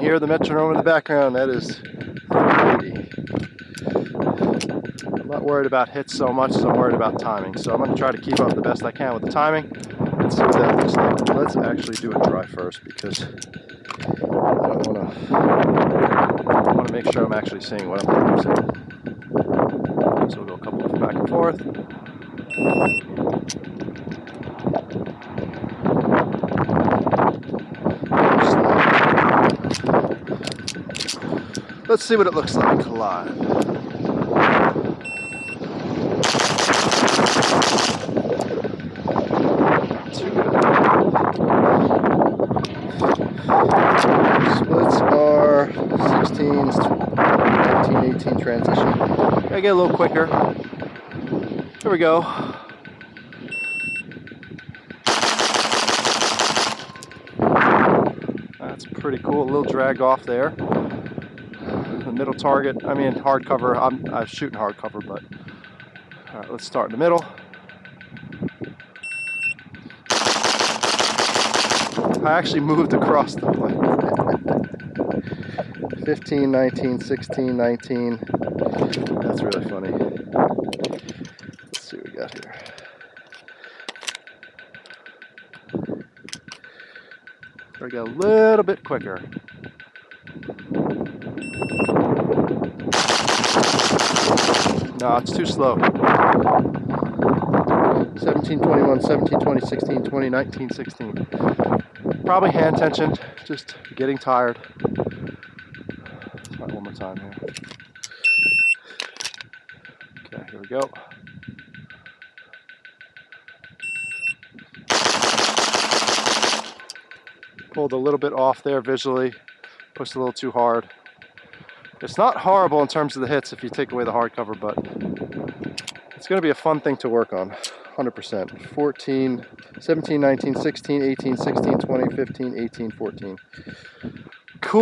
hear the metronome in the background. That is 380. I'm not worried about hits so much as I'm worried about timing. So I'm going to try to keep up the best I can with the timing and see what that looks like. Let's actually do it dry first because I want to make sure I'm actually seeing what I'm producing. So we'll go a couple of back and forth. Let's see what it looks like live. Splits are 16s, 19, 18 transition. Gotta get a little quicker. Here we go. That's pretty cool. A little drag off there. The middle target, I mean hardcover. I'm shooting hardcover, but all right, let's start in the middle. I actually moved across the plate. 15, 19, 16, 19. That's really funny. Let's see what we got here. Try to get a little bit quicker. No, it's too slow. 17, 21, 17, 20, 16, 20, 19, 16. Probably hand tension, just getting tired. Let's try it one more time here. Okay, here we go. Pulled a little bit off there visually, pushed a little too hard. It's not horrible in terms of the hits if you take away the hardcover, but it's going to be a fun thing to work on, 100%. 14, 17, 19, 16, 18, 16, 20, 15, 18, 14. Cool.